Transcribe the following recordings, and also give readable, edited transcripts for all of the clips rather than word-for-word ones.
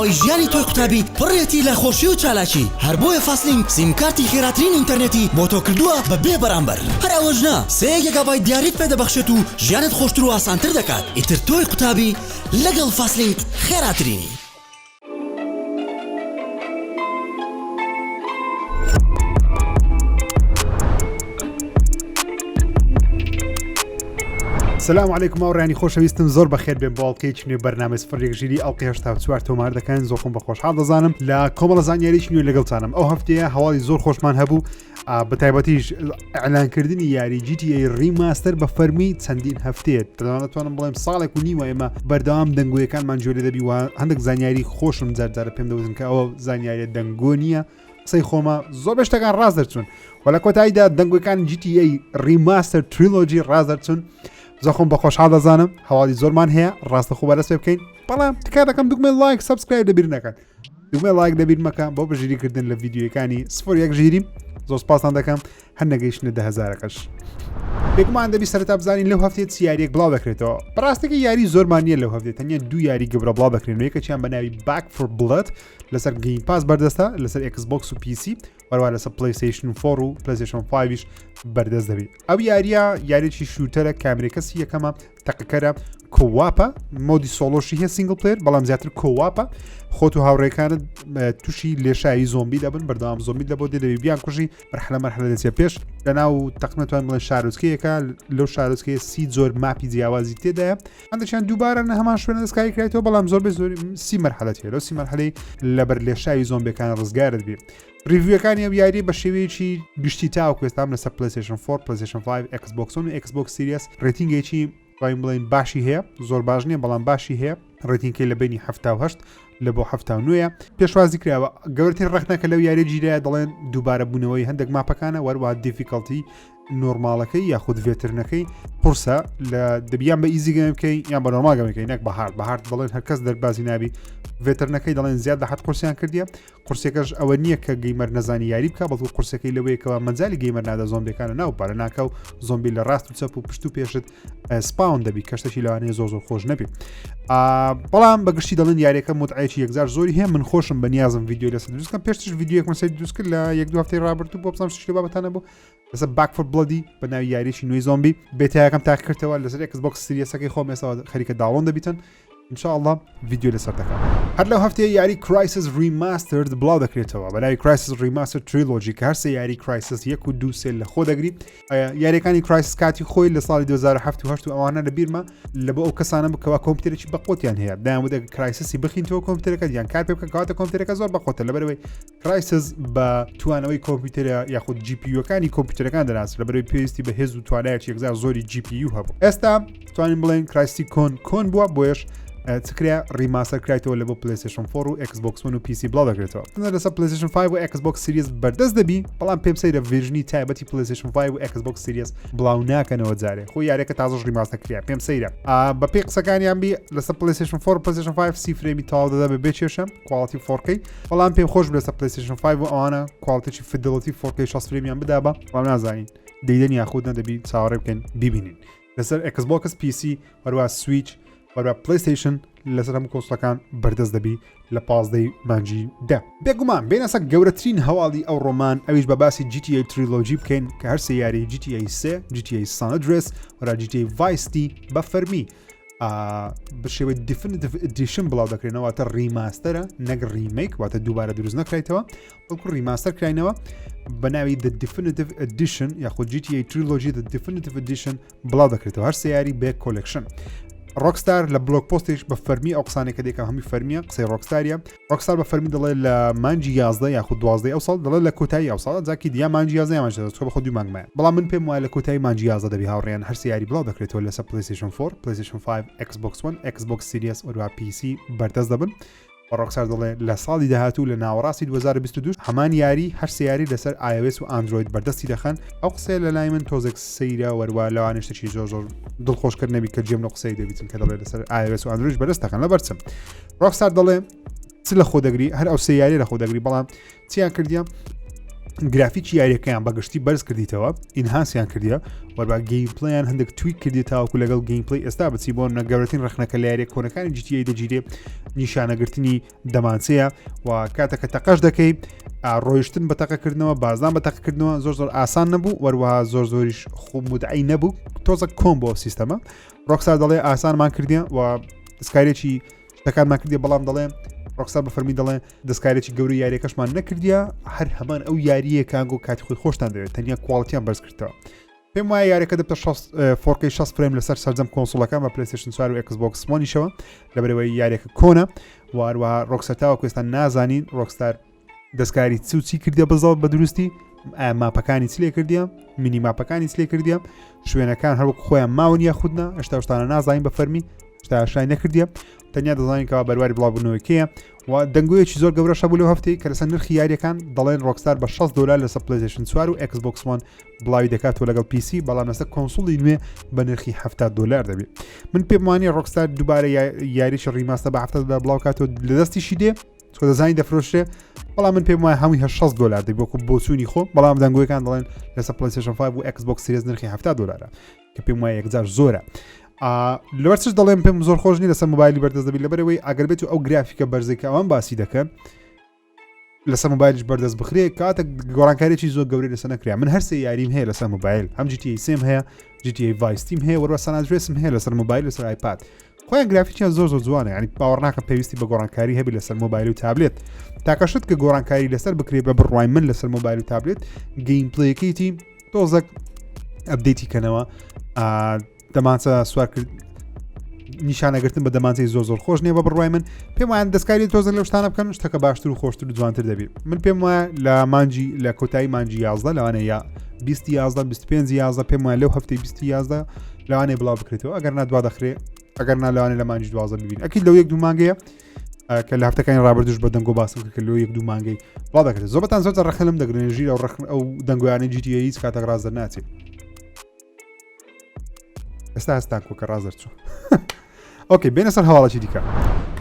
ئەوەی ژیانی تۆی قوتابی پڕێتی لە خۆشی و چالاکی هەر بۆیە فاستلینک سیمکارتی خێراترین ئینتەرنێتی بۆ تۆ کردووە بە بێ بەرامبەر هەر ئەوەش نا 3 گیگابایت دیاریت پێدەبەخشێت و ژیانت خۆشتر و ئاسانتر دەکات ئیتر تۆی قوتابی لەگەڵ فاستلینک خێراترینی. سلام علیکم ئەوڕانی خۆشەویستم زۆر بەخێر بێن بۆڵکەی نوێ بەرنامە سفرێک ژیری ئەڵقی 84 تۆمار دەکەن زۆرخۆم بە خۆشحاڵ دەزانم لە کۆمەڵە زانیاریش نوێ لەگەڵتانم ئەو هەفتەیە هەواڵی زۆر خۆشمان هەبوو بە تایبەتیش ئەعلانکردنی یاری GTA ریماستەر بە فەرمی چەندین هەفتەیە دەتوانم بڵێم ساڵێک و نیوە ئێمە بەردەوام دەنگۆیەکانمان جوێ دەبی و هەندێک زانیاری خۆشم جارجارە پێم دەوتن کە ئەوە زانیاریە دەنگۆ نییە قسەی خۆمە زۆر بەشتەکان ڕاست دەرچوون و لە کۆتاییدا دەنگۆیەکان GTA ریماستەر تریلۆجی ڕاست دەرچوون زۆخۆم بە خۆشحاڵ دەزانم هەواڵی زۆرمان هەیە ڕاستەخۆ بەدەست پێ بکەین بەڵام تکا دەکەم دوگمە لایک سابسکرایب لەبیر نەکەن دوگمە لایک لەبیر مەکە بۆ بەژیریکردن لە ڤیدیۆیەکانی سفر یەک ژیریم زۆر سپاسان دەکەم هەر نەگەیشتنە 10,000ەکەش بێگومان دەبی سەرەتا بزانین لەو هەفتەیە چ یاریەک بڵاو دەکرێتەوە بەڕاستێکی یاری زۆرمان نییە لەو هەفتەیە تەنیا 2 یاری گەورە بڵاو دەکرێن یەکەیان بە ناوی Back 4 Blood لەسەر گەیم پاس بەردەستە لەسەر Xbox و PC وەروە لەسەر PlayStation 4 و PlayStation 5ش بەردەست دەبێت ئەو یاریێکی شوتەرە کامێرەکەسی یەکەمە تەقەکەرە کۆواپە مۆدی سۆلۆشی هەیە سینگل پلێر بەڵام زیاتر کۆواپە خۆت و هاوڕێکانت تووشی لێشایی زۆمبی دەبن بەردەوام زۆمبی لە بۆ دەبێت بیان کوژی مەرحلە دەچێت پێش لەناو تەقنەتوان بڵێن شارۆچکەیەکە لەو شارۆچکەیە 30 جۆر ماپی جیاوازی تێدایە هەندێکیان دووبارە هەمان شوێنە دەستکاری کرێتەوە بەڵام زۆر بە زۆری 30 مەرحلە هەیە لەو 30 مەرحلەی لەبەر لێشایی زۆمبیەکان ڕزگارت بێت ریڤیوەکانی ئەو یاری بە شێوەیەکی گشتی تاوەکو ئێستام لەسەر PlayStation 4 PlayStation 5 Xbox One و Xbox Series ڕێتینگێکی بڵین باشی هەیە زۆر باش نییە بەڵام باشی هەیە ڕێتینکەی لە بینی 78 لە بۆ 79 پێشوازی کراوە گەورەترین ڕەخنەکە لەو یاری جیرایە دەڵێن دووبارە بوونەوەی هەندێک ماپەکانە وەروە دیفیکەڵتی نۆرمالەکەی یاخود ڤێترنەکەی قورسە لە دەبیان بە ئیزیگەم بکەین یان بە نۆرمالگەمەکەی نەک بەهارد بڵێن هەرکەس دەربازی نابی ڤێترنەکەی دەڵێن زیاد لە حەت قورسیان کردیە قورسێکەش ئەوە نییە کە گەیمەر نەزانی یاری بکە بەڵکو قورسەکەی لەوەیەکەوە مەجای گەیمەر نادە زۆمبیەکانە ناوپارە ناکە و زۆمبی لە ڕاست و چەپ و پشت و پێشت سپاون دەبی کەشتێکی لەوانەیە زۆر خۆش نەبی بەڵام بەگشتی دەڵێن یاریەکە متعایکی یەکزار زۆری هەیە من خۆشم بەنیازم ڤیدیۆ لەسەر دروستکەم پێشتش ڤیدیۆیەک مەسەر دروست کرد لە 1-2 هەفتەی ڕابردوو بۆ بزانم شتێک بابەتانە بوو لەسەر Back 4 Blood بە ناوی یاریشی نوێی زۆمبی بێتایەکەم تاکردەوە لەسەر Xbox Series-ەکەی خۆم ئێستا خەریکە داڵۆن دەبیتن ئینشاءالله ڤیدیۆ لەسەر دەکەم هەر لەو هەفتەیە یاری Crysis Remastered بڵاو دەکرێتەوە بە ناوی Crysis Remastered Trilogy کە هەرسێ یاری Crysis 1 و 2 لە خۆ دەگری یاریەکانی Crysis کاتی خۆی لە ساڵی 2007 و ئەوانە لە بیرمە لە بۆ ئەو کەسانە بکەوە کۆمپیوتەرێکی بەقۆتیان هەیە دایانوەدە Crysis بخینەوە کۆمپیوتەرەکە یان کار پێ بکە کەواتە کۆمپیوتەرەکە زۆر بەقۆتە لەبەرەوەی Crysis بە توانەوەی کۆمپیوتەرە یاخود GPU-ەکانی کۆمپیوتەرەکان دەناسێت لەبەرەوەی پێویستی بە هێز و توانایەکی یەکزار زۆری GPU هەبوو ئێستا توانین بڵێن Crysis کۆن بووە بۆیش چکریا ریماستەر کرایتەوە لە بۆ PlayStation 4 و Xbox One و PC بڵاو دەکرێتەوە لەسەر PlayStation 5 و Xbox Series بەردەست دەبی بەڵام پێم سەیرە ڤێژنی تایبەتی PlayStation 5 و Xbox Series بڵاو ناکەنەوە جارێ خۆی یاریەکە تازەش ریماستەر کریا پێم سەیرە بە پێی قسەکانیان بی لەسەر PlayStation 4 و PlayStation 5 سی فرێمی تاوا دەدا بە بێچێشە کوالتی 4K بەڵام پێم خۆش لەسەر PlayStation 5 و ئەوانە کوالتیی فیدلیتی 4K 60 فرێمیان بدا بە بەڵام نازانین دەیدەن یاخود نەدەبی چاوەڕێ بکەین ببینین لەسەر Xbox PC وەروە Switch وەروە PlayStation لەسەر هەموو کۆسڵەکان بەردەست دەبی لە 15 مانجی دا بێگومان بێنەسە گەورەترین هەواڵی ئەو ڕۆمان ئەویش بە باسی GTA تریلۆجی بکەین کە هەرسێ یاری GTA 3 GTA San Andreas وەرا GTA Vice City بە فەرمی بە شێوەی Definitive Edition بڵاو دەکرێنەوەتە ریماستەرە نەک ریمیک واتە دووبارە دروست نەکرێتەوە بەڵکو ریماستەر کراینەوە بە ناوی The Definitive Edition یاخود GTA Trilogy The Definitive Edition بڵاو دەکرێتەوە هەر سەیاری بێ کۆلێکشن ڕۆکستار لە بلۆگ پۆستێش بە فەرمی ئەو قسانێکە دێکە هەمی فەرمیە قسەی ڕۆکستاریە ڕۆکستار بە فەرمی دەڵێ لە مانجی 11 یاخود 12 ئەو ساڵ دەڵێت لە کۆتایی ئەو ساڵ جاکی دییا مانجی 11 یامانجە تۆ بە خۆ دوو مانگمایە بەڵام من پێم وایە لە کۆتایی مانجی 11 دەبی هاوڕێیان هەر سەیاری بڵاو دەکرێتەوە لەسەر PlayStation 4 PlayStation 5 Xbox One Xbox Series وەروە PC بەردەست دەبن ڕۆکستار دەڵێ لە ساڵی داهاتوو لە ناوەڕاستی 2022 هەمان یاری هەر سیاری لەسەر iOS و Android بەردەستی دەخەن ئەو قسەیە لە لای من تۆزێک سەیرە وەروە لەوانە شتێکی زۆر دڵخۆشکرد نەبی کە جێم لە قسەی دەبیتن کە دەڵێ لەسەر iOS و Android بەردەست دەخەن لەبەرچم ڕۆکستار دەڵێ چ لە خۆ دەگری هەر ئەو سەیاری لە خۆ دەگری بەڵام چیان کردیە گرافیکی یاریەکەیان بەگشتی بەرز کردیتەوە ئینهانسیان کردیە وەربا گەیم پلیان هەندێک تویک کردی تاوەکو لەگەڵ گەیم پلی ئێستا بچی بۆ نەگەورەترین ڕخنەکە لە یاریە کۆنەکانی GTA دەگیرێ نیشانەگرتنی دەمانچەیە و کاتێککە تەقەش دەکەی ڕۆیشتن بە تەقەکردنەوە بازان بە تەقەکردنەوە زۆر ئاسان نەبوو وەروەها زۆریش خومودعی نەبوو تۆزە کۆم بۆ سیستەمە ڕۆکسار دەڵێ ئاسانمان کردیە و دەستکارێکی شتەکانمان کردی بەڵام دەڵێ ڕۆکسار بە فەرمی دەڵێ دەستکارێکی گەوری یاریەکەشمان نەکردیە هەر هەمان ئەو یاریە کانگۆ کاتی خۆی خۆشتان دەوێت تەنیا کواڵیتیان بەرز کردەوە پێم وایە یاریەکە دەبتە 4K 60 فریم لەسەر سەرجەم کۆنسۆڵەکان بە PlayStation 4 و Xbox One-ایشەوە لەبەرەوەی یاریەکە کۆنە واروها ڕۆکسەر تاوەکو ئێستا نازانین ڕۆکستار دەستکاری چی کردیە بەزەڵ بە دروستی ماپەکانی چ لێ کردیە مینی ماپەکانی چ لێ کردیە شوێنەکان هەروەک خۆیان ماون یا خودنا هێشتا شتانە نازانین بە فەرمی شتا شای نەکردیە تەنیا دەزانین کەوا بەرواری بڵاوبوونەوەکەیە و دەنگویەکی زۆر گەورەشە بوو لەو هەفتەی کە لەسەر نرخی یاریەکان دەڵێن ڕۆکستار بە $6 لەسەر PlayStation 4 و Xbox One بڵاوی دەکاتەوە لەگەڵ PC بەڵام لەسەر کۆنسۆڵی نوێ بە نرخی $70 دەبێت من پێم وانیە ڕۆکستار دووبارە یاریشی ڕیماستە بە $70 بڵاو کاتەوە لە دەستیشی دێ چۆ دەزانی دەفرۆشتێ بەڵام من پێم وایە هەمووی $6 دەبێت بۆکو بۆچوونی خۆ بەڵام دەنگویەکان دەڵێن لەسەر PlayStation 5 و Xbox Series نرخی $70 کە پێم وایە یەکجار زۆرە لەوەرچش دەڵێن پێم زۆر خۆشنی لەسەر موبایلی بەردەست دەبێت لەبەرەوەی ئەگەر بێت و ئەو گرافیکە بەرزێکە ئەوان باسی دەکەن لەسەر موبایلش بەردەست بخرێ کاتە گۆڕانکاریی زۆر گەورەی لەسەر نەکریا من هەرسێ یاریم هەیە لەسەر موبایل هەم GTA 3 هەیە GTA Vice Team هەیە وەروە San Andreas هەیە لەسەر موبایل لەسەر آیپاد خۆیان گرافیکیان زۆر جوانە ینی باوەڕ ناکەم پێویستی بە گۆڕانکاری هەبی لەسەر موبایل و تابلێت تاکەشت کە گۆڕانکاری لەسەر بکرێت بە بڕوای من لەسەر موبایل و تابلێت گەیم پلەیەکەیتی تۆزەک ئەپدەیتی کەنەوە دەمانچە سوار کرد نیشانەگرتن بە دەمانچەی زۆر خۆش نییە بە بڕوای من پێم وایە دەستکاری تۆزن لەو شتانە بکەن شتەکە باشتر و خۆشتر و جوانتر دەبێت من پێم وایە لە مانجی لە کۆتایی مانجی 11 لەوانە یا 20 پێم وایە لەو هەفتەی 20 لەوانەیە بڵاو بکرێتەوە ئەگەر نادوا دەخرێ ئەگەر نالوانێ لە مانجی 12 ببین ئەکید لەو 1-2 مانگەیە کە لە هەفتەکانی ڕابردوش بە دەنگۆ باسم کە لەو 1-2 مانگەی بڵاو دەکرێت زۆربەتان زۆر ڕەخنم دەگرێن ژیر ئەو دەنگویانەی GTA هیچ کاتێک ڕازدەر ناچێت ئێستا کۆکە ڕازدەر چوو ئۆکەی بێنە سەر هەواڵەکی دیکە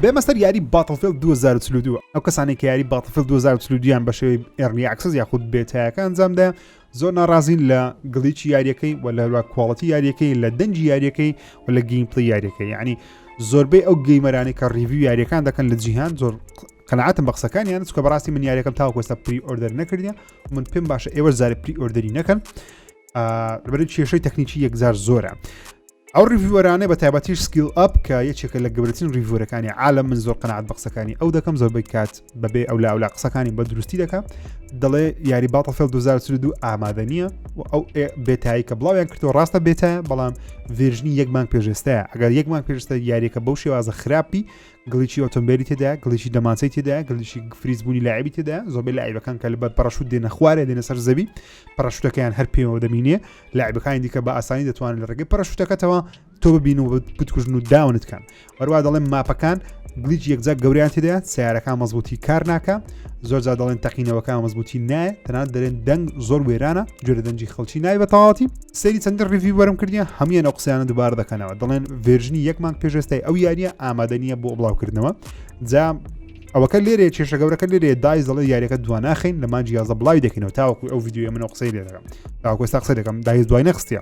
بێمە سەر یاری Battlefield 2042 ئەو کەسانی کە یاری Battlefield 2042 بە شێوەی ئێرنی ئاکسس یاخود بێتایەکە ئەنجامدا زۆر ناڕازین لە گڵیچی یاریەکەی و لە کواڵەتی یاریەکەی لە دەنجی یاریەکەی و لە گەیم پلی یاریەکەی یعنی زۆربەی ئەو گەیمەرانی کە ریڤیو یاریەکان دەکەن لە جیهان زۆر قەنەعەتم بە قسەکانیان چکە بەڕاستی من یاریەکەم تاوەکو ئێستا پری ئۆردەر نەکردیە من پێم باشە ئێوە زارێ پری ئۆردەری نەکەن لەبەر کێشەی تەکنیکی یەکجار زۆرە ئەو ریڤیوەرانە بە تایبەتیش سکیل ئەپ کە یەکێکە لە گەورەترین ریڤیوەرەکانی عالم من زۆر قەنەعەت بە قسەکانی ئەو دەکەم زۆربەی کات بەبێ ئەولا قسەکانی بە دروستی دەکات دەڵێ یاری Battlefield 2042 ئامادە نییە و ئەو بێتایی کە بڵاویان کردەوە ڕاستە بێتایە بەڵام ڤێژنی 1 مانگ پێشێستەیە ئەگەر 1 مانگ پێشێستە یاریەکە بەو شێوازە خراپی گڵیچی ئۆتۆمبیلی تێدا گڵیچی دەمانچەی تێدا گڵیچی فریزبوونی لاعبی تێدا زۆربەی لاعبەکان کە لە پەراشوت دێنە خوارێ دێنە سەر زەوی پەراشوتەکەیان هەر پێوە دەمینێ لاعبەکانی دیکە بە ئاسانی دەتوانن لە ڕێگەی پەراشوتەکەتەوە تۆ ببین و بتکوژن و داونتکان وەروە دەڵێن ماپەکان گلیچ یەکجار گەوریان تێدا سیارەکان مەزبوطی کار ناکە زۆر جا دەڵێن تەقینەوەکان مەزبوطی نایە تەنانەت دەرێن دەنگ زۆر وێرانە جۆرە دەنجی خەڵکی نای بە تەواوەتی سەیری چەندە ریڤیو وەرم کردیە هەمیان ئەو قسەیانە دووبارە دەکەنەوە دەڵێن ڤێرژنی 1 مانگ پێشێستای ئەو یاریە ئامادە نییە بۆ بڵاوکردنەوە جا ئەوەکە لێرێ کێشە گەورەکە لێرێ دایز دەڵێ یاریەکە دوان ناخین لە مانجی 11 بڵاوی دەکەینەوە تاوەکو ئەو ڤیدیۆ من قسەی لێ دەکەم تاوەکو ئێستا قسەی دەکەم دایز دوای نەخستیە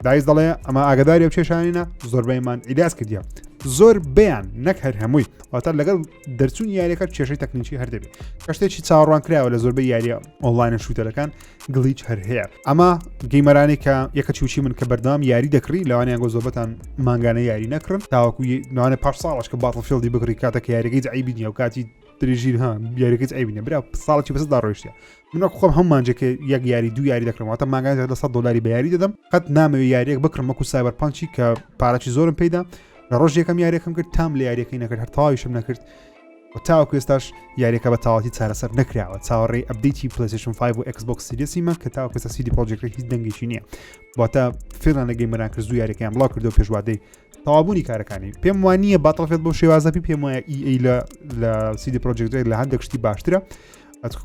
دایز دەڵێ ئەمە ئاگاداری ئەو کێشانینە زۆربەیمان ئیلاج کردیە زۆر بیان نەک هەر هەمووی واتە لەگەڵ دەرچوون یاریەکە کێشەی تەکنیکی هەر دەبێت کەشتێکی چاوەڕوان کراوە لە زۆربەی یاریە ئۆنلاینە شوتەرەکان گلیچ هەر هەیە ئەمە گەیمەرانی کە یەکە چوچی من کە بەردەوام یاری دەکڕی لەوانیان گۆ زۆربەتان مانگانە یاری نەکردن تاوەکو ناوانێ پاش ساڵش کە Battlefieldی بکڕی کاتێک یاریەکەی جعیبی نیە و کاتی درێژیر ها یاریەکەی عیبی نیە برا ساڵی بەسدا ڕۆیشتە من خۆم هەم مانجێکە یەک یاری دوو یاری دەکڕم واتە مانگانێک لە $100 بە یاری دەدەم قەت نامەوێت یاریەک بکڕم وەکو سایبەرپانکی کە پارەی زۆرم پێدا لە ڕۆژ یەکەم یاریەکەم کرد تام لە یاریەکەی نەکرد هەر تاویشم نەکرد و تاوەکو ئێستاش یاریەکە بە تاواتی چارەسەر نەکراوە چاوەڕێی ئەپدەیتی PlayStation 5 و Xbox Series من کە تاوەکو ئێستا CD Projekt Red هیچ دەنگێکی نییە واتە فێڵان لە گەیمەران کرد زوو یاریەکەیان بڵاو کردەوە پێشوادەی تەوابوونی کارەکانی پێم وانییە Battlefield بۆ شێوازەپی پێم وایە EA لە CD Projekt Red لە هەندێک شتی باشترە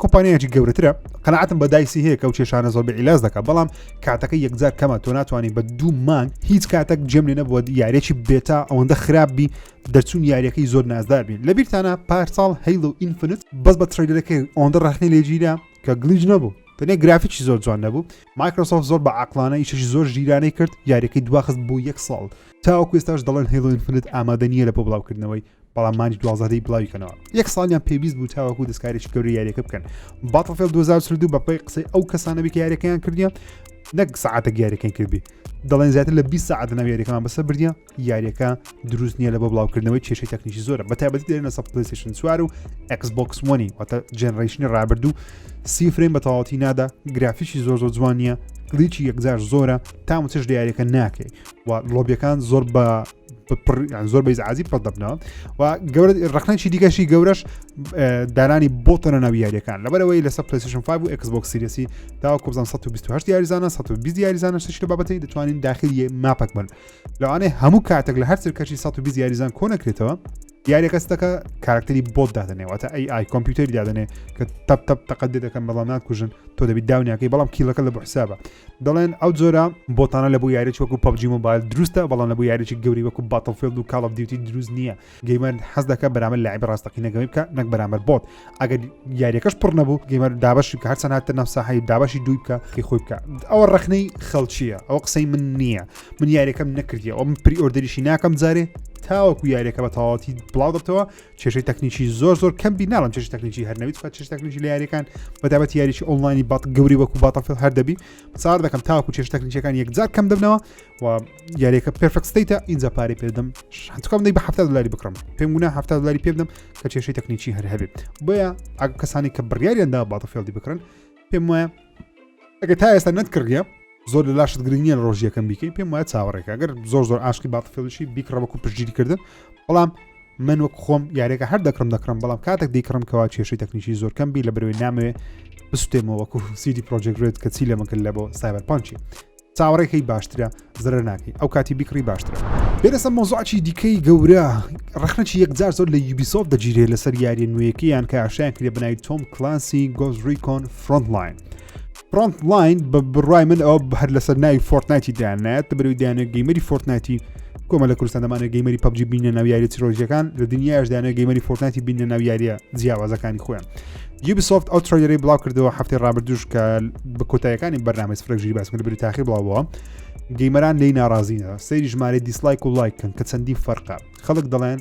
کۆمپانیایەکی گەورەترە قەنەعەتم بە دایسی هەیە کە ئەو کێشانە زۆر بە عیلاج دەکات بەڵام کاتەکە یەکجار کەمە تۆ ناتوانانی بە 2 مانگ هیچ کاتێک جێم لێ نەبووە یاریێکی بێتا ئەوەندە خراپبی دەرچوون یاریەکەی زۆر نازدار بین لەبیرتانە پارساڵ Halo Infinite بەس بە تریلەرەکەی ئەوەندە ڕاخنی لێجیرا کە گلیج نەبوو دەنێ گرافیکی زۆر جوان نەبوو مایکرۆسۆفت زۆر بە عقلانە ئیشەشی زۆر ژیرانەی کرد یاریەکەی دواخست بۆ 1 ساڵ تاوەکو ئێستاش دەڵێن هێڵۆ ئینفینیت ئامادە نییە لە بۆ بڵاوکردنەوەی بەڵام مانگی 12 بڵاویکەنەوە 1 ساڵیان پێویست بوو تاوەکو دەستکارێکی گەورەی یاریەکە بکەن باتڵفیلد 2032 بەپێی قسەی ئەو کەسانەبی کە یاریەکەیان کردیە نەک سەعاتە یاریەکەیان کردبی دەڵێن زیاتر لە 20 ساعت ناو یاریەکەمان بەسەر بردیە یاریەکە دروست نییە لە بۆ بڵاوکردنەوەی کێشەی تەکنیکی زۆرە بەتایبەتی دێنە سە پلەیستیشن 4 و Xbox One واتە جێنەرەیشنی ڕابردوو سی فریم بە تەواوەتی نادا گرافیکی زۆر زوان نییە گلیچی یەکجار زۆرە تا چش لە یاریەکە ناکەی و لۆبیەکان زۆر زۆر بە ئیزعازی پڕ دەبنەوە و گەورە ڕخنەی دیکەشی گەورەش دارانی بۆتەنە ناو یاریەکان لەبەرەوەی لەسەر پلەیستیشن 5 و Xbox Series تاوەکو بزانام 128 یاریزانە 120 یاریزانە شتێکی لە بابەتی دەتوانین داخلی ماپەک بن لەوانەیە هەموو کاتێک لە هەر سەرکەشی 120 یاریزان کۆ نەکرێتەوە یاریەکەستەکە کارکتەری بۆت دادنێواتە AI کۆمپیوتەری دادنێ کە تەپ تەقەدێ دەکەن بەڵام ناتکوژن تۆ دەبی داونیاکەی بەڵام کیلەکە لە بۆ حسابە دەڵێن ئەو جۆرە بۆتانە لە بۆ یاریێکی وەکو PUBG Mobile دروستە بەڵام لە بۆ یاریێکی گەوری وەکو Battlefield و Call of Duty دروست نییە گەیمەر حەز دەکە بەرامبەر لاعب ڕاستەقینەکەی بکە نەک بەرامبەر بۆت ئەگەر یاریەکەش پڕ نەبوو گەیمەر دابەشی کە هەرچەند هاتە ناو ساحەی دابەشی دووی بکە کەی خۆی بکە ئەوە ڕخنەی خەڵکیە ئەوە قسەی من نییە من یاریەکەم نەکردیە ئەو من پری ئۆردەریشی ناکەم جارێ تاوەکو یاریەکە بە تەواوەتی بڵاو دەبتەوە کێشەی تەکنیکی زۆر کەمبی ناڵم چێشی تەکنیکی هەرنەویت فات چێشی تەکنیکی لە یاریەکان بەتابەت یاریی ئۆنلاینی بات گەوری وەکو Battlefield هەر دەبی ساڵ دەکەم تاوەکو چێشی تەکنیکیەکان یەکجار کەم دەبنەوە و یاریەکە پرفکت ستیتە اینجا پارەی پێدەم هەتوکەم دەی بە $70 بکڕم پێم ونا $70 پێ بدەم کە کێشەی تەکنیکی هەر هەبێت بۆیە ئەگە کەسانی کە بڕیاریاندا Battlefield بکڕن پێم وایە ئەگە تا ئێستا نەتکردیە زۆر لە لاشت گرنگیە لە ڕۆژیەکەم بیکەین پێم وایە چاوەڕێکە ئەگەر زۆر عاشقی Battlefieldشی بیکڕە وەکو پشتگیریکردن بەڵام من وەک خۆم یاریەکە هەر دەکڕم بەڵام کاتێک دیکڕم کەوا کێشەی تەکنیکی زۆر کەمبی لە بەروی نامەوێ بسوتێمەوە وەکو CD Projekt Red کە چی لە مەکرد لە بۆ Cyberpunk چاوەڕێکەی باشترە زرە ناکەی ئەو کاتی بیکڕی باشترە بێرەسە مۆزوعی دیکەی گەورە ڕخنەی یەکجار زۆر لە Ubisoft دەگیرێت لەسەر یاریە نوێیەکەیان کە ئاشیان کرێ بناوی Tom Clancy Ghost Recon Frontline بە بڕای من ئەو هەر لەسەر ناوی فۆرتنایتی دایانایەت بەروی دایانە گەیمەری فۆرتنایتی کۆمە لە کوردستان دەمانە گەیمەری PUBG بینە ناو یاریە چیرۆژیەکان لە دنیاش دایانە گەیمەری فۆرتنایتی بینە ناو یاریە جیاوازەکانی خۆیان Ubisoft ئەو ترۆیەرەی بڵاو کردەوە هەفتەی ڕابردوش کە بە کۆتاییەکانی بەرنامەی سفرەگژی باسکرد بری تاخیر بڵاوەوە گەیمەران لێی ناڕازینە سەیری ژمارە دیسلایک و لایکن کە چەندی فەرقە خەڵک دەڵێن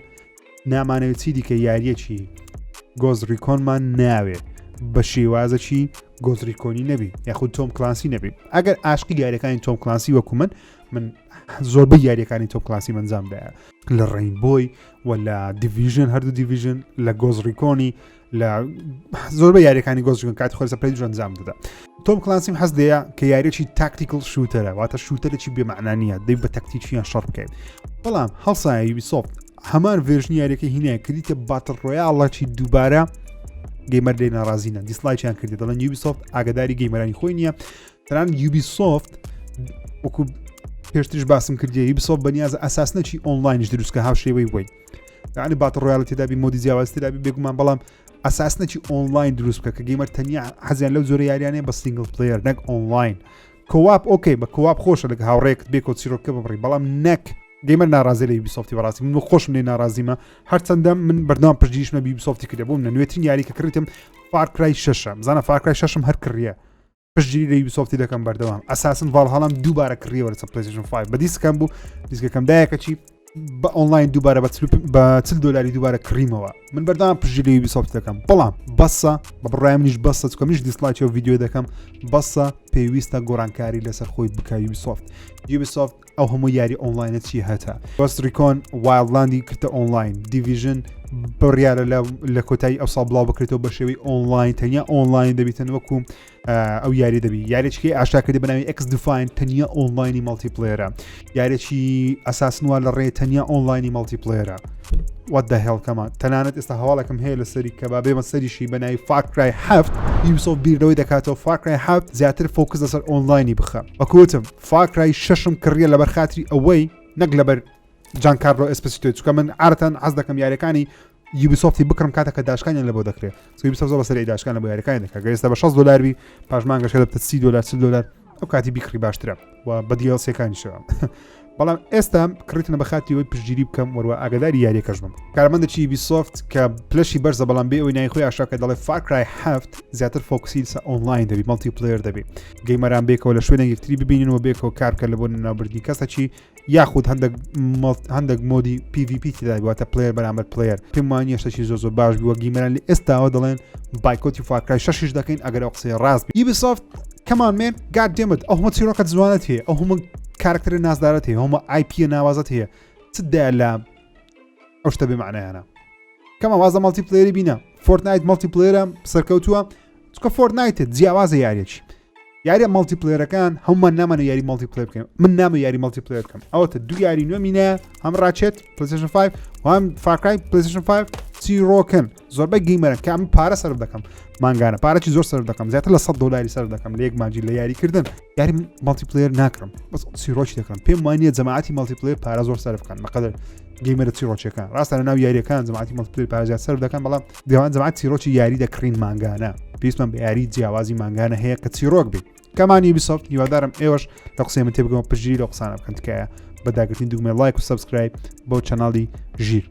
نامانەوێت چی دیکە یاریەکی Ghost Reconمان ناوێ بە شێوازەکی Ghost Recon نەبی یاخود Tom Clancy نەبی ئەگەر عاشقی یاریەکانی Tom Clancy وەکو من زۆربەی یاریەکانی Tom Clancy منجامدایە لە ڕینبۆی و لە دیڤیژن هەردوو دیڤیژن لە Ghost Recon لە زۆربەی یاریەکانی Ghost Recon کاتی خۆی سەپەرەی ئەنجام دەدا Tom Clancy حەز دەیە کە یاریەکی تاکتیکل شوتەرە واتە شوتەرێکی بێمەعنا نییە دەی بە تەکتیکیان شەڕ بکەیت بەڵام هەڵسایە Ubisoft هەمان ڤێژنی یاریەکەی هینەیە کردیتە باتڵ ڕۆیاڵەکی دووبارە گەیمەر لێ ناڕازینە دیسلایکیان کردی دەڵێن Ubisoft ئاگاداری گەیمەرانی خۆی نییە تەنان Ubisoft وەکو پێشترش باسم کردی Ubisoft بەنیازە ئەساسنەکی ئۆنلاینش دروستکە هاوشێوەی وی یعنی باتڵ ڕۆیاڵەتی دابی مۆدی جیاوازی دابی بێگومان بەڵام ئەساسنەکی ئۆنلاین دروست بکە کە گەیمەر تەنیا حەزیان لەو زۆر یاریانەیە بە سینگل پلەیەر نەک ئۆنلاین کۆواپ ئۆکەی بە کۆواپ خۆشە لەگە هاوڕێکت بێکۆ چیرۆکە ببڕی بەڵام نەک گەیمەر ناڕازی لە Ubisoft بەڕاستی من خۆشم لێ ناڕازیمە هەرچەندە من بەردەوام پشتگیریشمە Ubisoft کردە بووم لە نوێترین یاری کە کردم Far Cry 6 بزانە Far Cry 6 هەر کڕیە پشتگیری لە Ubisoft دەکەم بەردەوام ئەساسن Valhalla دووبارە کڕیەوە لەسەر PlayStation 5 بە دیسکەم بوو دیسکەکەم دایەکەچی بە ئۆنلاین دووبارە بە $40 دووبارە کڕیمەوە من بەردەوام پشتگیری لە Ubisoft دەکەم بەڵام بەسە بە بڕای منیش بەسە چکە منیش دیسلایکی و ڤیدیۆ دەکەم بەسە پێویستە گۆڕانکاری لەسەر خۆی بکە Ubisoft ئەو هەموو یاری ئۆنلاینە چی هەتا Ghost Recon Wildlandی کردە ئۆنلاین دیڤیژن بڕیارە لە کۆتایی ئەو ساڵ بڵاو بکرێتەوە بە شێوەی ئۆنلاین تەنیا ئۆنلاین دەبیتن وەکو ئەو یاری دەبی یارێکی ئاشتا کردی بەناوی X-Define تەنیا ئۆنلاینی مەڵتیپلەیەرە یارێکی ئەساسنووە لە ڕێ تەنیا ئۆنلاینی مەڵتیپلەیەرە what the hell کەمان تەنانەت ئێستا هەواڵەکەم هەیە لەسەری کە بابێمە سەریشی بەناوی Far Cry 7 Ubisoft بیردەوەی دەکاتەوە Far Cry 7 زیاتر فۆکس لەسەر ئۆنلاینی بخە وەکوتم Far Cry 6 کڕیە لەبەر خاتری ئەوەی نەک لەبەر جانکارلۆ ئەسپسیتۆ چکە من عادەتەن حەز دەکەم یاریەکانی Ubisoft بکڕم کاتێککە داشکانیان لە بۆ دەکرێت Ubisoft زۆر بەسەری داشکان لە بۆ یاریەکانی دەکات گەیستا بە $6 بی پاشمانگەشە دەبتە $30 ئەو کاتی بیکڕی باشترە و بە دیڵسیەکانیشەوە بەڵام ئێستا کڕیتنە بەخاتیەوەی پشتگیری بکەم وەروە ئاگداری یاریەکەش بم. کارمەندێکی یوبیسۆفت کە پلەشی بەرزە بەڵام بێ ئەوی نای خۆی ئاشا کە دەڵێ فار کرای 7 زیاتر فۆکسی لەسەر ئۆنلاین دەبی مەڵتی پلەیەر دەبێت گەیمەران بێکەوە لە شوێنە یەکتری ببیننەوە بێکەوە کارکە لە بۆ ناوبردنی کەسەکی یاخود هەندێک مۆدی PVP تیدا واتە پلەیەر بەرامبەر پلەیەر پێم وانیە شتێکی زۆر باش بووە گەیمەران لە ئێستاوە دەڵێن بایکۆتی فار کرای 6 دەکەین ئەگەر ئەو قسەی ڕاست بێت. یوبیسۆفت کەمان مێن گاد دێمت ئەو هەموو چیرۆکەت جوانت هەیە ئەو هەموو کارکتەر نازدارت هەیە هەموو IP ناوازت هەیە چدا لە ئەو شتە بێ معنایانە کەمە وازە مەڵتی پلەیەری بینە فۆرتنایت مەڵتی پلەیەرە سەرکەوتووە چکە فۆرتنایتت جیاوازە یاریەکی یاریە مەڵتی پلەیەرەکان هەمومان نامانە یاری مەڵتی پلەیەر بکەین من نامە یاری مەڵتی پلەیەر بکەم ئەوەتە دوو یاری نوێ مینە هەم ڕاچێت PlayStation 5 و هەم فار کرای PlayStation 5 چیرۆکن زۆربەی گەیمەرن کە من پارە سەرف دەکەم مانگانە پارەی زۆر سەرف دەکەم زیاتر لە $100 سەرف دەکەم لە یەک مانجی لە یاریکردن یاری مەڵتی پلەیەر ناکڕم بەس چیرۆکی دەکەم پێم وانییە جەماعەتی مەڵتی پلەیەر پارە زۆر سەرفکەن بەقەدر گەیمەرە چیرۆچەکان ڕاستە لە ناو یاریەکان جەماعەتی مەڵتی پلەیەر پارە زیات سەرف دەکەن بەڵام دەوان جەماعەت چیرۆکی یاری دەکڕین مانگانە پێویستمان بە یاری جیاوازی مانگانە هەیە کە چیرۆک بێت کەمان یوبیسۆفت هیوادارم ئێوەش لە قسەی من تێبگەمە پشتگیری لەو قسانە بکەن تکایە بەداگرتنی دوگمە لایک و سەبسکرایب بۆ چەناڵی ژیر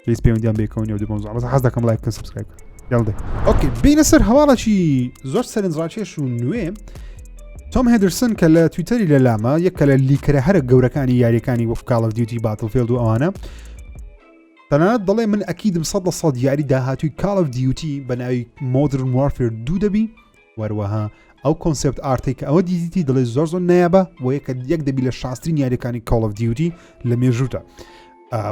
پلیز پەیوەندیان بێکەوە و دوو بەس حەز دەکەم لایک بکەن سەبسکرایب بکەن یاڵدێ ئۆکێ بینە سەر هەواڵێکی زۆر سەرنجڕاکێش و نوێ تۆم هێدرسن کە لە تویتەری لە لامە یەکە لە لیکرە هەرە گەورەکانی یاریەکانی وەک کاڵ ئۆف دیوتی باتڵفیلد و ئەوانە تەنانەت دەڵێ من ئەکیدم 100% یاری داهاتووی کاڵ ئۆف دیوتی بە ناوی مۆدرن وارفێر 2 دەبی وەروەها ئەو کۆنسپت ئارتی کە ئەوە دیتی دەڵێ زۆر نایابە و یەک دەبی لە شاسترین یاریەکانی کاڵ ئۆف دیوتی لە مێژووتە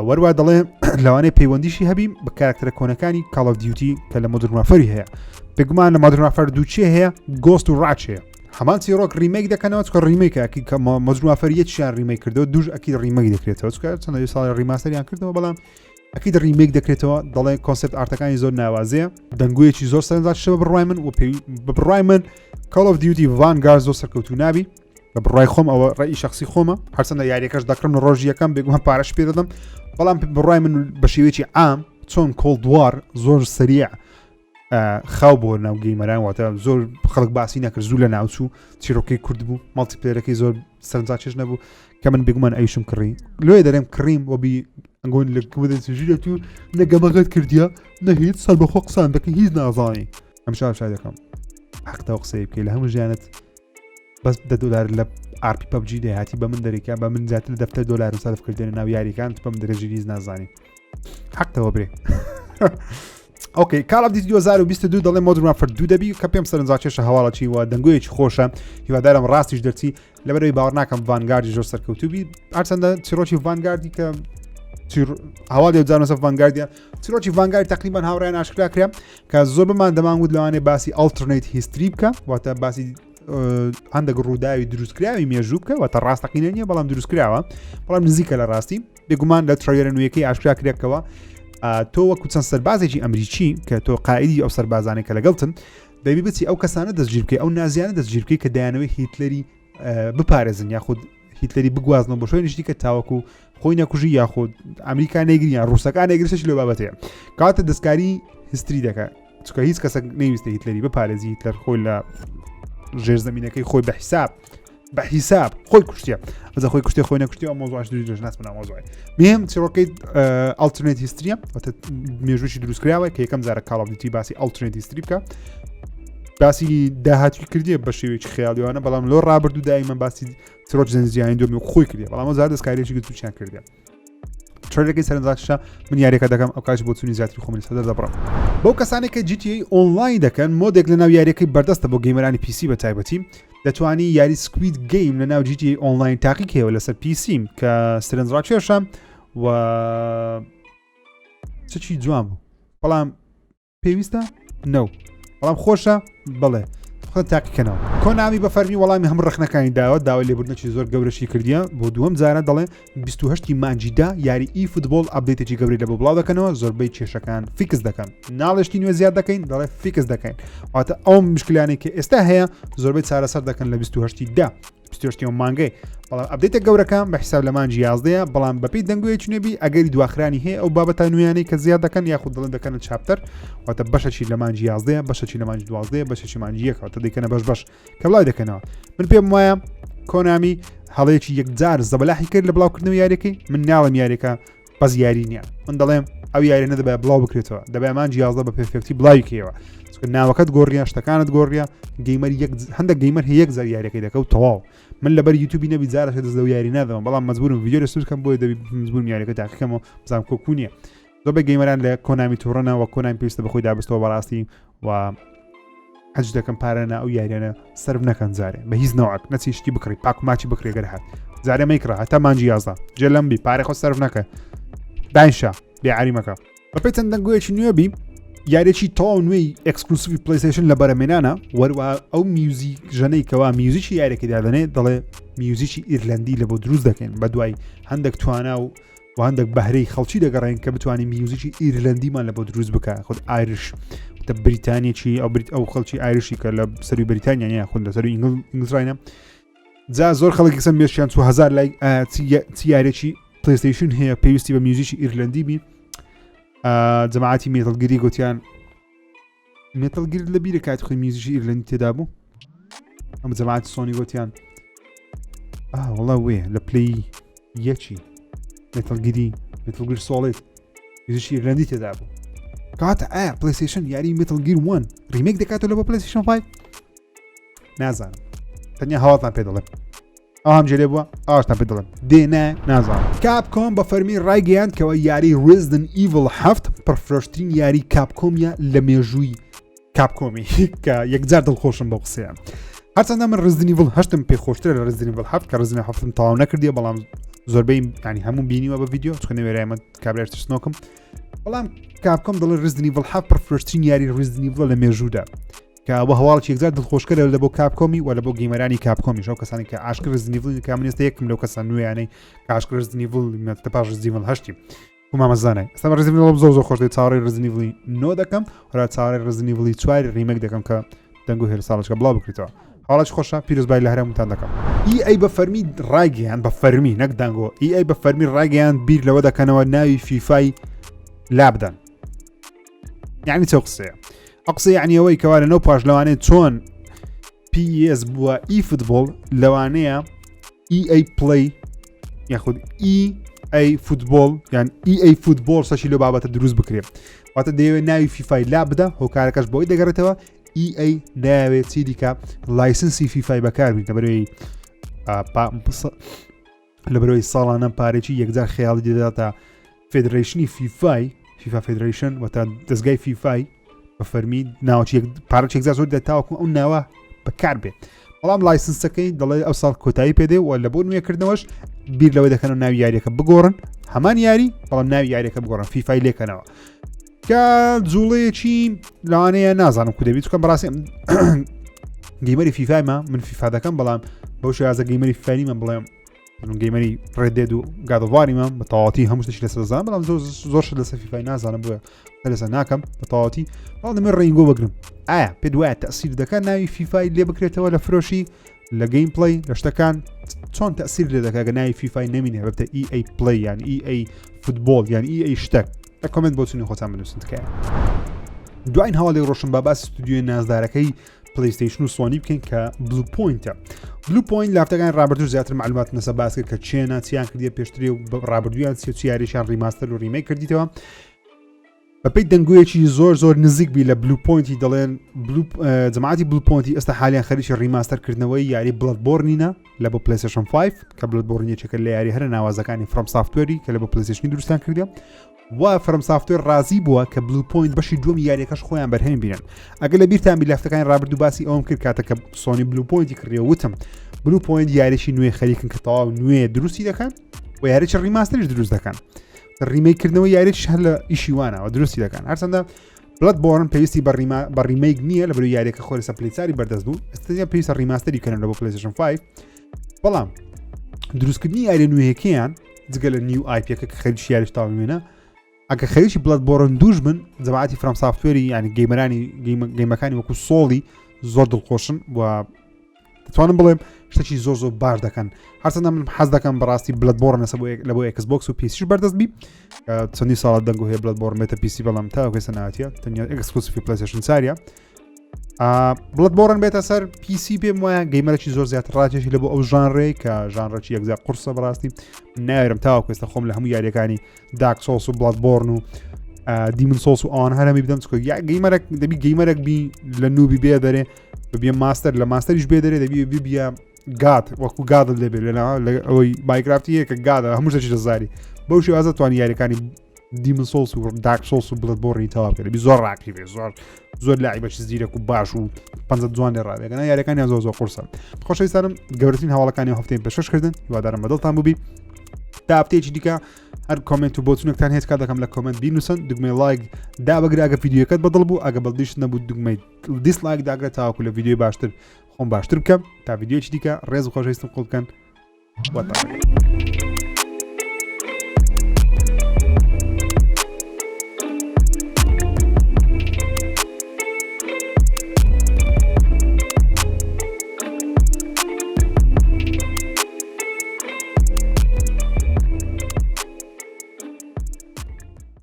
وەروە دەڵێ لەوانەیە پەیوەندیشی هەبی بە کارکتەرە کۆنەکانی کاڵ ئۆف دیوتی کە لە مۆدرن وارفەری هەیە بگومان لە مۆدرن وارفەر 2 چێ هەیە گۆست و ڕاچ هەیە هەمان چیرۆک ریمێک دەکەنەوە چکە ریمێکەکی کە مۆدرن وارفەر یەکیان ریمێک کردەوە دوژ ئەکی ریمێک دەکرێتەوە چکە چەند ساڵی ریماستەریان کردەوە بەڵام ئەکی ریمێک دەکرێتەوە دەڵێ کۆنسپت ئارتەکانی زۆر ناوازەیە دەنگویەکی زۆر سەرنجات شەوە بڕای من و بە بڕای من کاڵ ئۆف دیوتی ڤانگارد زۆر سەرکەوتوو نابی بە بڕای خۆم ئەوە ڕێی شخصی خۆمە هەرچەندە یاریەکەش دەکڕم لە ڕۆژی یەکەم بێگومان پارەش پێ دەدەم بەڵام بڕای من بە شێوەیەکی عام چۆن کۆڵدوار زۆر سریع خاو بۆ ناو گەیمەران واتە زۆر خەڵک باسی نەکرد زوو لە ناوچوو چیرۆکەی کورد بوو مەڵتی پلەیەرەکەی زۆر سەرنجاکێش نەبوو کە من بێگومان ئەویشم کڕی لێ دەرێم کڕیم وەبی ئەنگۆن لە کومەدەژیرە تو نەگەمەغت کردیا نەهیت سەر بەخۆ قسان دەکەی هیچ نازانی ئەمشا شای دەکەم حەقتەوە قسەی بکەی لە هەموو ژیانت بەس $10 لە ئارپی پەبجی دەهاتی بە من دەرێکا بە من زیاتر $10 سەرفکردێنە ناو یاریەکان بەم دەرەژی هیچ نازانی حەقتەوە برێ ئۆکەی کاڵ ئۆف دیوتی 2022 دەڵێ مۆدرن وارفەر 2 دەبی کە پێم سەرنجاکێشە هەواڵەکی وە دەنگۆیەکی خۆشە هیوادارم ڕاستیش دەرچی لەبەرەوەی باوەڕ ناکەم ڤانگاردی زۆر سەرکەوتوبی هەرچەندە چیرۆکی ڤانگاردی کە هەواڵی جانەسە ڤانگاردیە چیرۆکی ڤانگاردی تقریبان هاوڕێیان ئاشکرا کرا کە زۆر بمان دەمانگوت لەوانێ باسی ئالتەرنەیت هیستری بکە واتە باسی هەندێک ڕووداوی دروستکراوی مێژوو بکە واتە ڕاستەقینە نییە بەڵام دروستکراوە بەڵام نزیکە لە ڕاستی بێگومان لە تڕێرە نوێیەکەی ئاشکرا کرێکەوە تۆ وەکو چەند سەربازێکی ئەمریکی کە تۆ قائیدی ئەو سەربازانێک کە لەگەڵتن دەبی بچی ئەو کەسانە دەستگیر بکەی ئەو نازیانە دەستگیر بکەی کە دەیانەوەی هیتلەری بپارێزن یاخود هیتلەری بگوازنەوە بۆ شوێنیشتی کە تاوەکو خۆی نەکوژی یاخود ئەمریکا نەیگریان ڕووسەکان نەگرسەش لێ بابەتەیە کاتە دەستکاری هیستری دەکات چکە هیچ کەسە نەویستە هیتلەری بپارێزی هیتلەر خۆی لە ژێر زەمینەکەی خۆی بە حیساب خۆی کوشتە ئەزە خۆی کوشتێ خۆی نەکوشتی ئەو مۆزوعش دوی ناسمە مۆزوعی مهم چیرۆکەی ئالتەرنەیت هیستریە واتە مێژووی دروستکراوە کە یەکەم جارە کاڵ ئۆف دیوتی باسی ئالتەرنەیت هیستری بکە باسی داهاتوی کردیە بە شێوەیەکی خەیاڵیوانە بەڵام لۆ ڕابردوو دایمە باسی چیرۆک زەنجیانی دۆمی خۆی کردی بەڵام زار دەستکاریەکی گوتوچیان کردی تڕێلەکەی سەرنجاشە من یاریەکە دەکەم ئەو کاش بۆ چوونی زیاتری خۆمنی سەدە دەبڕم بەو کەسانێک کە GTA ئۆنلاین دەکەن مۆدێک لە ناو یاریەکەی بەردەستە بۆ گەیمەرانی PC بە تایبەتی دەتوانی یاری سکوید گەیم لە ناو GTA ئۆنلاین تاقیکەوە لەسەر PC کە سەرنجڕاکێشە و چی جوان بوو بەڵام پێویستە نەو بەڵام خۆشە بڵێ تاقیکەنەوە کۆنامی بە فەرمی وەڵامی هەم ڕخنەکانی داوە داوای لێبوردنەکی زۆر گەورەشی کردیە بۆ دووەم جارە دەڵێ 28 مانجیدا یاری ئی فوتبۆل ئەپدەیتێکی گەورەی لە بۆ بڵاو دەکەنەوە زۆربەی کێشەکان فیکس دەکەن ناڵشتی نوێ زیاد دەکەین دەڵێ فیکس دەکەین واتە ئەو مشکلانێک کە ئێستا هەیە زۆربەی چارەسەر دەکەن لە 28 مانگەی بەڵام ئەپدەیتە گەورەکان بە حساب لە مانجی 11 بەڵام بەپی دەنگوەیەکی نوێبی ئەگەری دواخرانی هەیە ئەو بابەتە نوێیانەی کە زیاد دەکەن یاخود دەڵێن دەکەنە چاپتەر واتە بەشەی لە مانجی 11 بەشەی لە مانجی 12 بەشەی مانجی 1 واتە دەکەنە بەش کە بڵای دەکەنەوە من پێم وایە کۆنامی هەڵەیەکی یەکجار زەبەلاحی کرد لە بڵاوکردنەوە یاریەکەی من ناڵم یاریەکە بەس یاری نییە من دەڵێم ئەو یاری نەدەبێت بڵاو بکرێتەوە دەبێمان جیازدە بە پێفکتی بڵاویکەوە ناوەکەت گۆڕیا شتەکانت گۆڕیا گەیمەر هەندێک گەیمەر هەیەک زار یاریەکەی دەکەوت تەواو من لەبەر یوتیوبی نەبی جارەکە دەست لەو یاری نادەوە بەڵام مەجبورم ڤیدیۆ لە سوورکەم بۆی دەبی مەجبورم یاریەکە تاقیکەمەوە بزانم کۆکو نییە زۆربەی گەیمەران لە کۆنامی تووڕەنەوە کۆنامی پێویستە بەخۆی دابستەوە بەڕاستی و حەج دەکەم پارەنا ئەو یاریانە سرف نەکەن جارێ بە هیچ نەوەک نەچی شتی بکڕی پاک و ماچی بکڕێ گەر هات جارێ مەیکڕە هەتا مانجی یازدا جێ لەم بی پارێ خۆ سرف نەکە دانیشە بێعاری مەکە بەپێی چەند دەنگوەیەکی نوێبی یاریێکی تەواو نوێی ئەکسکلوسیڤی پلیستیشن لە بەرەمێنانە وەروە ئەو میوزیک ژەنەی کەوا میوزیکی یاریەکەی دادەنێ دەڵێ میوزیکی ئیرلندی لە بۆ دروست دەکەن بە دوای هەندێک توانا و هەندێک بەهرەی خەڵکی دەگەڕێن کە بتوانین میوزیکی ئیرلندیمان لە بۆ دروست بکە خۆت ئایرش بریتانیەکی ئەو خەڵکی ئایرشی کە لە سەروی بریتانیا خۆن لە سەروی ئینگلیزراینە جا زۆر خەڵکی سم مێشیان 2000 لای یاریێکی پلیستیشن هەیە پێویستی بە میوزیکی ئیرلندی بی جەماعەتی مێتەڵگیری گوتیان مێتەڵگیر لە بیرە کات خۆی میوزیکی ئیرلندی تێدا بوو ئەم جەماعەتی سۆنی گوتیان وەڵا وێ لە پلەی یەکی مێتەڵگیر سۆڵێت میوزیکی ئیرلندی تێدا بوو کاتە پلیستیشن یاری مێتەڵگیر 1 ریمێک دەکاتەوە لە بۆ پلیستیشن 5 نازانم تەنیا هەواڵتان پێ دەڵێم ئەوام جێلێ بووە ئاشتان پێ دەڵێم دێنە نازانم کاپکۆم بە فەرمی ڕایگەیاند کەەوە یاری Resident Evil 7 پڕفرۆشترین یاری کاپکۆمیە لە مێژووی کاپکۆمی کە یەکجار دڵخۆشم بە قسەیان هەرچەندە من Resident Evil 8 پێ خۆشترە لە Resident Evil 7 کە Resident Evil 7 تەواو نەکردیە بەڵام زۆربەی ینی هەموو بینیوە بە ڤیدیۆ چکە نەوێرایمە کابرای ترسنۆکم بەڵام کاپکۆم دەڵێ Resident Evil 7 پڕفرۆشترین یاری Resident Evil لە مێژوودا کە بە هەواڵی یەکجار دڵخۆشکەرە لە بۆ کاپکۆمی و لە بۆ گەیمەرانی کاپکۆمی شەو کەسانی کە عاشق Resident Evil کامنێستە یەکم لەو کەسان نوێیانەی کە عاشق Resident Evil تە پاش Resident Evil 8 مامەزانای ئێستا Resident Evil زۆر خۆش دێت چاوەڕێی Resident Evil 9 دەکەم وەرا چاوەڕێی Resident Evil 4 ریمێک دەکەم کە دەنگ و هێر ساڵچکە بڵاو بکریتەوە حاڵەتی خۆشە پیرۆزبای لە هەرێمتان دەکەم EA بە فەرمی ڕایگەیان بە فەرمی نەک دەنگۆ EA بە فەرمی ڕایگەیان بیر لەوە دەکەنەوە ناوی فیفای لابدەن یعنی چەو قسەیە ئەقسە یعنیەوەی کەوارە نەو پاش لەوانەیە چۆن PES بووە eFootball لەوانەیە EA Play یاخود EA Football یان EA Football سەشی لە بابەتە دروست بکرێت واتە دەیەوێت ناوی فیفای لا بدە هۆکارەکەش بۆی دەگەڕێتەوە EA دەیەوێت چی دیکە لایسنسی فیفای بەکاربیت لە بەرەوەی ساڵانە پارێکی یەکجار خەیاڵی دەداتە فێدریشنی فیفا فێدریشن واتە دەستگای فیفای بە فەرمی ناوچی پارێک زار زۆر دەتاوەکو ئەو ناوە بەکار بێت بەڵام لایسنسەکەی دەڵێ ئەو ساڵ کۆتایی پێدێ و لە بۆ نوێکردنەوەش بیر لەوەی دەکەنەوە ناوی یاریەکە بگۆڕن هەمان یاری بەڵام ناوی یاریەکە بگۆڕن فیفای لێکەنەوە کە جوڵەیەکی لەوانەیە نازانم کو دەبێت چکە بەڕاستی گەیمەری فیفایمە من فیفا دەکەم بەڵام بەو شێوازە گەیمەری فیفای من بڵێم گەیمەری ڕێدێد و گادەڤاریمە بە تەواوەتی هەموو شتێکی لەسەر دەزانم بەڵام زۆر شت لەسەر فیفای نازانم بۆیە لەسەر ناکەم بە تەواوەتی بەڵام دەمێ ڕێنگۆ بگرم ئایا پێ دوایە تەئسیر دەکات ناوی فیفای لێ بکرێتەوە لە فرۆشی لە گەیم پڵی لە شتەکان چۆن تەئسیر لێ دەکات کە ناوی فیفای نەمینێ بەبتە EA Play یان EA Football یان EA شتێک لە کۆمنت بۆ چونی خۆتان بنووسن تکایە دوایین هەواڵی ڕۆشن با باسی ستودیۆی نازدارەکەی پلیستیشن و سۆنی بکەین کە بلو پوینتە بلو پوینت لە هەفتەکان ڕابردوو زیاتر معلومات نەسە باس کرد کە چێنە چیان کردیە پێشتری و ڕابردوویان چیاریشان ڕیماستەر و ڕیمەیک کردیتەوە بەپەی دەنگوویەکی زۆر نزیک بی لە بلو پوینتی دەڵێن جەماعەتی بلو پوینتی ئێستا حالیان خەریکی ڕیماستەرکردنەوەی یاری بڵەدبۆرنینە لە بۆ پلیستیشن 5 کە بڵەدبۆرنیەکە لە یاری هەرە ناوازەکانی فرۆم سافتوێری کە لە بۆ پلیستیشنی دروستیان کردیە و فرۆم سافتوێر ڕازی بووە کە بلو پوینت بەشی دووەمی یاریەکەش خۆیان بەرهەم بینن ئەگەر لە بیرتان بی لە هەفتەکانی ڕابردوو باسی ئەوم کرد کاتە کە سۆنی بلو پوینتی کڕیە وتم بلو پوینت یاریشی نوێ خەریکن کە تەواو نوێ دروستی دەکەن و یاریی ڕیماستەریش دروست دەکەن ڕیمەیکردنەوەی یاریش هەر لە ئیشیوانەوە دروستی دەکەن هەرچەندە بڵەدبۆرن پێویستی بە ڕیمەیک نییە لە بەروی یاریەکە خۆی سەپلیچاری بەردەست بوو ئێستا پێویستە ڕیماستەری کەن لە بۆ پلیستیشن 5 بەڵام دروستکردنی یاری نوێیەکەیان جگە لە نیو آیپیەکە کە خەریکی یاریش تاوێنە ئەگە خەریکی بڵەدبۆرن دووش بن جەماعەتی فرۆم سافتوێری ینی گەیمەکانی وەکو سۆڵی زۆر دڵخۆشن و دەتوانم بڵێم شتێکی زۆر باش دەکەن هەرچەندە من حەز دەکەم بەڕاستی بڵەدبۆرن لە بۆ ئەکسبۆکس و پیسیش بەردەست بی چەندی ساڵات دەنگ و هەیە بڵەدبۆرن بێتە پیسی بەڵام تا ئێستا نهاتیە تەنیا ئەکسکلوسیڤی پلیستیشن چاریە بڵت بۆڕن بێتە سەر پیسی پێم وایە گەیمەرەی زۆر زیاتر ڕاکێشی لە بۆ ئەو ژانڕێ کە ژانڕێکی یەکزار قورسە بەڕاستی ناوێرم تاوەکو ئێستا خۆم لە هەموو یاریەکانی داک سۆڵس و بڵات بۆڕن و دیمن سۆڵس و ئەوان هەرمی بدەم چکۆ یا گەیمەرێک دەبی گەیمەرێک بی لە نوبی بێ دەرێ ببیە ماستەر لە ماستەریش بێ دەرێ دەبی ببیە گات وەکو گادل دەبێت لە ئەوەی مایکرافتی هەیە کە گادە هەموو شتێکی دەزاری بەو شێوازە توانی یاریەکانی دیمن سۆڵس و داک سۆڵس و بڵت بۆڕی تەواو بکە دەبی زۆر ڕاکی بێ زۆر لاعیبەکی زیرەک و باش و پەنجە جوان لێ ڕاوێگەنە یاریەکانیان زۆر قورسە خۆشەویستانم گەورەترین هەواڵەکانی هەفتەی پێشکەشکردن هیوادارم بەدڵتان بووبی تا هەفتەیەکی دیکە هەر کۆمنت و بۆچونێکتان هێز کات دەکەم لە کۆمنت بینووسن دوگمەی لایک دابەگرە ئەگە ڤیدیۆکەت بەدڵ بوو ئەگە بەڵدیش نەبوو دوگمەی دیسلایک داگرێت تاوەکو لە ڤیدیۆی باشتر خۆم باشتر بکەم تا ڤیدیۆکی دیکە ڕێز و خۆشەویستم قوڵ بکەن وەتاکە